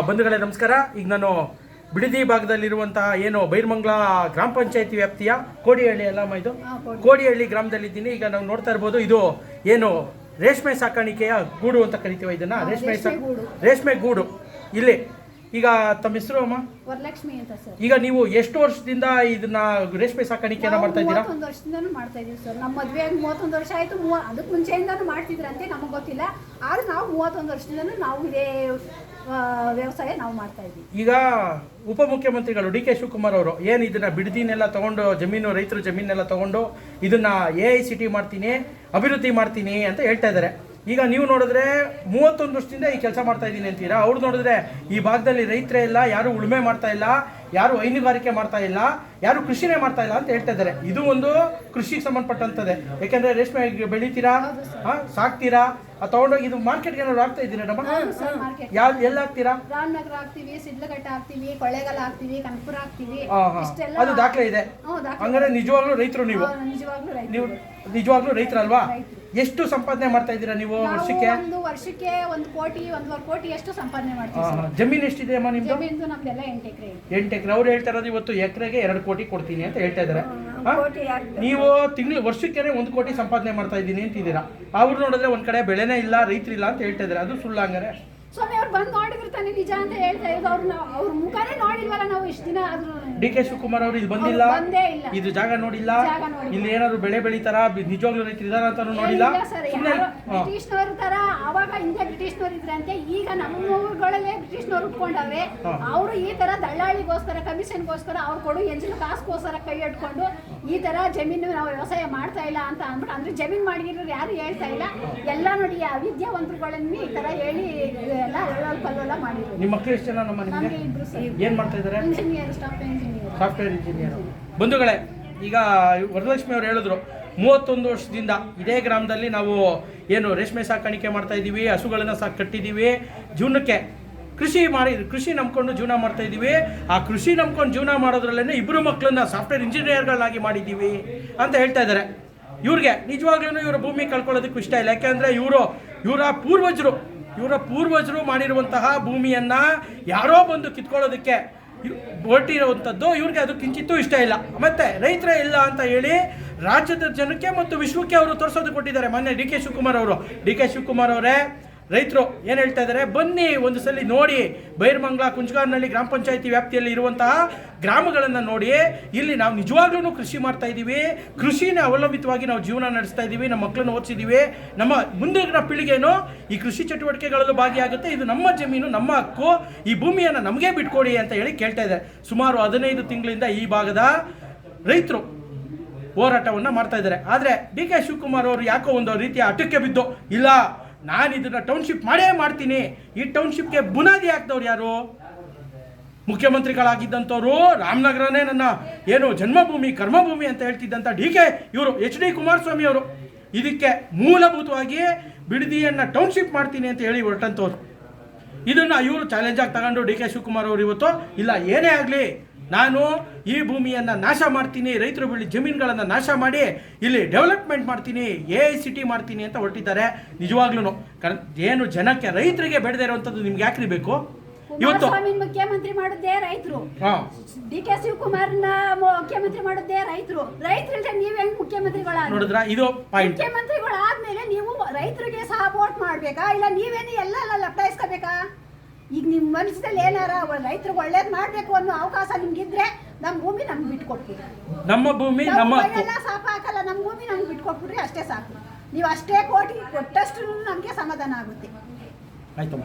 ಬಂಧುಗಳೇ ನಮಸ್ಕಾರ. ಈಗ ನಾನು ಬಿಡದಿ ಭಾಗದಲ್ಲಿರುವಂತಹ ಏನು ಬೈರಮಂಗಲ ಗ್ರಾಮ ಪಂಚಾಯತಿ ವ್ಯಾಪ್ತಿಯ ಕೋಡಿಹಳ್ಳಿ ಅಲ್ಲಮ್ಮ, ಇದು ಕೋಡಿಹಳ್ಳಿ ಗ್ರಾಮದಲ್ಲಿದ್ದೀನಿ. ಈಗ ನಾವು ನೋಡ್ತಾ ಇರ್ಬೋದು, ಇದು ಏನು ರೇಷ್ಮೆ ಸಾಕಾಣಿಕೆಯ ಗೂಡು ಅಂತ ಕರಿತೀವಿ ಇದನ್ನ. ರೇಷ್ಮೆ ಗೂಡು ಇಲ್ಲಿ. ಈಗ ತಮ್ಮ ಹೆಸರು ಅಮ್ಮ? ವರಲಕ್ಷ್ಮಿ ಅಂತ ಸರ್. ಈಗ ನೀವು ಎಷ್ಟು ವರ್ಷದಿಂದ ಇದನ್ನ ರೇಷ್ಮೆ ಸಾಕಾಣಿಕೆಯನ್ನ ಮಾಡ್ತಾ ಇದ್ದೀರಾ? 31 ವರ್ಷದಿಂದನೂ ಮಾಡ್ತಾ ಇದೀವಿ ಸರ್. ನಮ್ಮ ಮದುವೆಯಾಗಿ 31 ವರ್ಷ ಆಯ್ತು. ಅದಕ್ಕೆ ಮುಂಚೆಯಿಂದನೂ ಮಾಡ್ತಿದ್ರಂತೆ, ನಮಗೆ ಗೊತ್ತಿಲ್ಲ. ಆದ್ರೆ ನಾವು 31 ವರ್ಷದಿಂದನೂ ನಾವು ಇದೇ ವ್ಯವಸಾಯ ನಾವು ಮಾಡ್ತಾ ಇದ್ದೀವಿ. ಈಗ ಉಪಮುಖ್ಯಮಂತ್ರಿಗಳು ಡಿ ಕೆ ಶಿವಕುಮಾರ್ ಅವರು ಏನು ಇದನ್ನ ಬಿಡದಿನೆಲ್ಲ ತಗೊಂಡು ರೈತರ ಜಮೀನೆಲ್ಲ ತಗೊಂಡು ಇದನ್ನ AICT ಮಾಡ್ತೀನಿ, ಅಭಿವೃದ್ಧಿ ಮಾಡ್ತೀನಿ ಅಂತ ಹೇಳ್ತಾ ಇದ್ದಾರೆ. ಈಗ ನೀವು ನೋಡಿದ್ರೆ 31 ವರ್ಷದಿಂದ ಈ ಕೆಲಸ ಮಾಡ್ತಾ ಇದ್ದೀನಿ ಅಂತೀರಾ. ಅವ್ರು ನೋಡಿದ್ರೆ ಈ ಭಾಗದಲ್ಲಿ ರೈತರೇ ಇಲ್ಲ, ಯಾರು ಉಳುಮೆ ಮಾಡ್ತಾ ಇಲ್ಲ, ಯಾರು ಹೈನುಗಾರಿಕೆ ಮಾಡ್ತಾ ಇಲ್ಲ, ಯಾರು ಕೃಷಿನೇ ಮಾಡ್ತಾ ಇಲ್ಲ ಅಂತ ಹೇಳ್ತಾ ಇದ್ದಾರೆ. ಇದು ಒಂದು ಕೃಷಿಗೆ ಸಂಬಂಧಪಟ್ಟಂತದೆ. ಯಾಕಂದ್ರೆ ರೇಷ್ಮೆ ಬೆಳಿತೀರಾ, ಸಾಕ್ತೀರಾ, ತಗೊಂಡೋಗಿ ಇದು ಮಾರ್ಕೆಟ್ಗೆ ಏನಾದ್ರು ಆಗ್ತಾ ಇದ್ದೀರಾ? ನಮ್ಮ ಎಲ್ಲ ಹಾಕ್ತೀರಾ? ರಾಮನಗರ ಹಾಕ್ತಿವಿ, ಸಿಡ್ಲಘಟ್ಟ ಹಾಕ್ತಿವಿ, ಕೊಳ್ಳೇಗಾಲ ಹಾಕ್ತಿವಿ, ಕನಕಪುರ ಹಾಕ್ತಿವಿ. ಅದು ದಾಖಲೆ ಇದೆ. ಹಂಗಾರೆ ನಿಜವಾಗ್ಲೂ ರೈತರು ನೀವು ನಿಜವಾಗ್ಲೂ ರೈತರಲ್ವಾ? ಎಷ್ಟು ಸಂಪಾದನೆ ಮಾಡ್ತಾ ಇದ್ದೀರಾ ನೀವು ವರ್ಷಕ್ಕೆ? ವರ್ಷಕ್ಕೆ 1 ಕೋಟಿ 1.5 ಕೋಟಿ ಎಷ್ಟು ಸಂಪಾದನೆ ಮಾಡ್ತೀವಿ. ಜಮೀನು ಎಷ್ಟಿದೆ ಅಮ್ಮ ನಿಮ್ದು? ಜಮೀನು ನಮ್ದೆಲ್ಲ 8 ಎಕರೆ. 8 ಎಕರೆ. ಅವ್ರು ಹೇಳ್ತಾ ಇರೋದು ಇವತ್ತು ಎಕರೆಗೆ 2 ಕೋಟಿ ಕೊಡ್ತೀನಿ ಅಂತ ಹೇಳ್ತಾ ಇದ್ದಾರೆ. ನೀವು ವರ್ಷಕ್ಕೆ 1 ಕೋಟಿ ಸಂಪಾದನೆ ಮಾಡ್ತಾ ಇದ್ದೀನಿ ಅಂತಿದ್ದೀರಾ. ಅವ್ರು ನೋಡಿದ್ರೆ ಒಂದ್ ಕಡೆ ಬೆಳೆನೇ ಇಲ್ಲ, ರೈತರಿಲ್ಲ ಅಂತ ಹೇಳ್ತಾ ಇದ್ದಾರೆ. ಅದು ಸುಳ್ಳು ಹಂಗಾರೆ? ಸ್ವಾಮಿ ಅವ್ರು ಬಂದು ನೋಡಿದ್ರೆ ತಾನೇ ನಿಜ ಅಂತ ಹೇಳ್ತಾ ಇರೋದು. ಅವ್ರ ಮುಖನೇ ನೋಡಿಲ್ವಲ್ಲ ನಾವು ಇಷ್ಟು ದಿನ. ಡಿ ಕೆ ಶಿವಕುಮಾರ್ ಅವರು ಇಲ್ಲಿ ಬಂದಿಲ್ಲ, ಇದು ಜಾಗ ನೋಡಿಲ್ಲ, ಇಲ್ಲಿ ಏನಾದ್ರು ಬೆಳೆ ಬೆಳಿತಾರ, ನಿಜವಾಗ್ಲೂ ರೈತರು ಇದಾರ ಅಂತ ನೋಡಿಲ್ಲ. ಬ್ರಿಟಿಷ್ನವ್ರ ತರ ಅವಾಗ ಹಿಂದೆ ಬ್ರಿಟಿಷ್ನವ್ರು ಇದ್ರಂತೆ, ಈಗ ನಮ್ಮ ಊರುಗಳಲ್ಲೇ ಬ್ರಿಟಿಷ್ನವ್ರು ಉಟ್ಕೊಂಡವ್ರೆ. ಅವರು ಈ ತರ ದಳ್ಳಾಳಿಗೋಸ್ಕರ, ಕಮಿಷನ್ಗೋಸ್ಕರ, ಅವ್ರು ಕೊಡು ಎಂಜಿನ ಕಾಸ್ಗೋಸ್ಕರ ಕೈ ಇಟ್ಕೊಂಡು ಈ ತರ ಜಮೀನು ನಾವು ವ್ಯವಸಾಯ ಮಾಡ್ತಾ ಇಲ್ಲ ಅಂತ ಅಂದ್ಬಿಟ್ಟು, ಅಂದ್ರೆ ಜಮೀನು ಮಾಡಿರೋರು ಯಾರು ಹೇಳ್ತಾ ಇಲ್ಲ. ಎಲ್ಲ ನೋಡಿ ಅವಿದ್ಯಾವಂತರುಗಳನ್ನ ಈ ತರ ಹೇಳಿ ಎಲ್ಲ ಕಲ್ಲೋಲ ಮಾಡಿದ್ರು. ನಿಮ್ಮ ಮಕ್ಕಳು ಎಷ್ಟು ಜನ? ನಿಮಗೆ ಏನ್ ಮಾಡ್ತಾ ಇದ್ದಾರೆ? Engineer, software engineer. ಬಂಧುಗಳೇ, ಈಗ ವರಲಕ್ಷ್ಮಿ ಅವರು ಹೇಳಿದ್ರು 31 ವರ್ಷದಿಂದ ಇದೇ ಗ್ರಾಮದಲ್ಲಿ ನಾವು ಏನು ರೇಷ್ಮೆ ಸಾಕಾಣಿಕೆ ಮಾಡ್ತಾ ಇದ್ದೀವಿ, ಹಸುಗಳನ್ನ ಕಟ್ಟಿದ್ದೀವಿ, ಜೀವನಕ್ಕೆ ಕೃಷಿ ನಂಬ್ಕೊಂಡು ಜೀವನ ಮಾಡ್ತಾ ಇದ್ದೀವಿ. ಆ ಕೃಷಿ ನಂಬ್ಕೊಂಡು ಜೀವನ ಮಾಡೋದ್ರಲ್ಲೇ 2 ಮಕ್ಕಳನ್ನ ಸಾಫ್ಟ್ವೇರ್ ಇಂಜಿನಿಯರ್ಗಳಾಗಿ ಮಾಡಿದ್ದೀವಿ ಅಂತ ಹೇಳ್ತಾ ಇದ್ದಾರೆ. ಇವ್ರಿಗೆ ನಿಜವಾಗ್ಲೂ ಇವರ ಭೂಮಿ ಕಳ್ಕೊಳ್ಳೋದಕ್ಕೂ ಇಷ್ಟ ಇಲ್ಲ. ಯಾಕೆಂದ್ರೆ ಇವರ ಪೂರ್ವಜರು ಮಾಡಿರುವಂತಹ ಭೂಮಿಯನ್ನ ಯಾರೋ ಬಂದು ಕಿತ್ಕೊಳ್ಳೋದಕ್ಕೆ ಹೊರಟಿರುವಂಥದ್ದು ಇವ್ರಿಗೆ ಅದು ಕಿಂಚಿತ್ತೂ ಇಷ್ಟ ಇಲ್ಲ. ಮತ್ತೆ ರೈತರೇ ಇಲ್ಲ ಅಂತ ಹೇಳಿ ರಾಜ್ಯದ ಜನಕ್ಕೆ ಮತ್ತು ವಿಶ್ವಕ್ಕೆ ಅವರು ತೋರಿಸೋದು ಕೊಟ್ಟಿದ್ದಾರೆ. ಮೊನ್ನೆ ಡಿ ಕೆ ಶಿವಕುಮಾರ್ ಅವರೇ ರೈತರು ಏನು ಹೇಳ್ತಾ ಇದ್ದಾರೆ, ಬನ್ನಿ ಒಂದು ಸಲ ನೋಡಿ, ಬೈರಮಂಗಲ ಕುಂಚಗಾರನಹಳ್ಳಿ ಗ್ರಾಮ ಪಂಚಾಯತಿ ವ್ಯಾಪ್ತಿಯಲ್ಲಿ ಇರುವಂತಹ ಗ್ರಾಮಗಳನ್ನು ನೋಡಿ. ಇಲ್ಲಿ ನಾವು ನಿಜವಾಗ್ಲೂ ಕೃಷಿ ಮಾಡ್ತಾ ಇದ್ದೀವಿ, ಕೃಷಿನ ಅವಲಂಬಿತವಾಗಿ ನಾವು ಜೀವನ ನಡೆಸ್ತಾ ಇದ್ದೀವಿ, ನಮ್ಮ ಮಕ್ಕಳನ್ನು ಓದಿಸಿದ್ದೀವಿ, ನಮ್ಮ ಮುಂದಿನ ಪೀಳಿಗೆನೂ ಈ ಕೃಷಿ ಚಟುವಟಿಕೆಗಳಲ್ಲೂ ಭಾಗಿಯಾಗುತ್ತೆ, ಇದು ನಮ್ಮ ಜಮೀನು, ನಮ್ಮ ಹಕ್ಕು, ಈ ಭೂಮಿಯನ್ನು ನಮಗೆ ಬಿಟ್ಕೊಡಿ ಅಂತ ಹೇಳಿ ಕೇಳ್ತಾ ಇದ್ದಾರೆ. ಸುಮಾರು 15 ತಿಂಗಳಿಂದ ಈ ಭಾಗದ ರೈತರು ಹೋರಾಟವನ್ನು ಮಾಡ್ತಾ ಇದ್ದಾರೆ. ಆದರೆ ಡಿ ಕೆ ಶಿವಕುಮಾರ್ ಅವರು ಯಾಕೋ ಒಂದು ರೀತಿಯ ಹಠಕ್ಕೆ ಬಿದ್ದು, ಇಲ್ಲ ನಾನು ಇದನ್ನ ಟೌನ್ಶಿಪ್ ಮಾಡೇ ಮಾಡ್ತೀನಿ. ಈ ಟೌನ್ಶಿಪ್ಗೆ ಬುನಾದಿ ಹಾಕ್ದವ್ರು ಯಾರು? ಮುಖ್ಯಮಂತ್ರಿಗಳಾಗಿದ್ದಂಥವ್ರು. ರಾಮನಗರನೇ ನನ್ನ ಏನು ಜನ್ಮಭೂಮಿ, ಕರ್ಮಭೂಮಿ ಅಂತ ಹೇಳ್ತಿದ್ದಂಥ ಇವರು HD ಕುಮಾರಸ್ವಾಮಿ ಅವರು ಇದಕ್ಕೆ ಮೂಲಭೂತವಾಗಿ ಬಿಡದಿಯನ್ನು ಟೌನ್ಶಿಪ್ ಮಾಡ್ತೀನಿ ಅಂತ ಹೇಳಿ ಹೊರಟಂಥವ್ರು. ಇದನ್ನು ಇವರು ಚಾಲೆಂಜ್ ಆಗಿ ತಗೊಂಡು ಡಿ ಕೆ ಶಿವಕುಮಾರ್ ಅವರು ಇವತ್ತು ಇಲ್ಲ, ಏನೇ ಆಗಲಿ ನಾನು ಈ ಭೂಮಿಯನ್ನು ನಾಶ ಮಾಡ್ತೀನಿ, ರೈತರು ಬೆಳಿ ಜಮೀನುಗಳನ್ನು ನಾಶ ಮಾಡಿ ಇಲ್ಲಿ ಡೆವಲಪ್ಮೆಂಟ್ ಮಾಡ್ತೀನಿ, AICT ಮಾಡ್ತೀನಿ ಅಂತ ಹೊರಟಿದ್ದಾರೆ. ನಿಜವಾಗ್ಲೂ ಏನು ಜನಕ್ಕೆ ರೈತರಿಗೆ ಬೆಳೆದೇ ಇರುವಂಥದ್ದು ನಿಮ್ಗೆ ಯಾಕ್ರಿ ಬೇಕು? ಇವತ್ತು ಮುಖ್ಯಮಂತ್ರಿ ಮಾಡಿದ್ದೇ ರೈತರು, ಡಿ ಕೆ ಶಿವಕುಮಾರ್ನ ಮುಖ್ಯಮಂತ್ರಿ ಮಾಡಿದ್ದೇ ರೈತರು. ರೈತರಿಗೆ ನೀವ್ ಹೆಂಗ್ ಮುಖ್ಯಮಂತ್ರಿಗಳ ನೋಡಿದ್ರ? ಇದು ಪಾಯಿಂಟ್. ಮುಖ್ಯಮಂತ್ರಿಗಳು ಆದ್ಮೇಲೆ ನೀವು ರೈತರಿಗೆ ಸಹ ವೋಟ್ ಮಾಡ್ಬೇಕಾ, ಇಲ್ಲ ನೀವೇನು ಎಲ್ಲ ಲಪ್ಟಾಯಿಸ್ಕೋಬೇಕಾ? ಈಗ ನಿಮ್ಮ ಮನಸ್ಸಲ್ಲಿ ಏನಾರ ರೈತರಿಗೆ ಒಳ್ಳೇದು ಮಾಡಬೇಕು ಅನ್ನೋ ಅವಕಾಶ ನಿಮ್ಗಿದ್ರೆ ನಮ್ಮ ಭೂಮಿ ನಮ್ಗೆ ಬಿಟ್ಕೊಟ್ಬಿಡ್ರಿ. ನಮ್ಮ ಭೂಮಿ ನಮ್ಮ ಎಲ್ಲ ಸಾಪ ಹಾಕಲ್ಲ, ನಮ್ಮ ಭೂಮಿ ನಮ್ಗೆ ಬಿಟ್ಕೊಟ್ಬಿಡ್ರಿ, ಅಷ್ಟೇ ಸಾಕು. ನೀವು ಅಷ್ಟೇ ಕೋಟಿ ಕೊಟ್ಟಷ್ಟು ನಮಗೆ ಸಮಾಧಾನ ಆಗುತ್ತೆ. ಆಯ್ತು.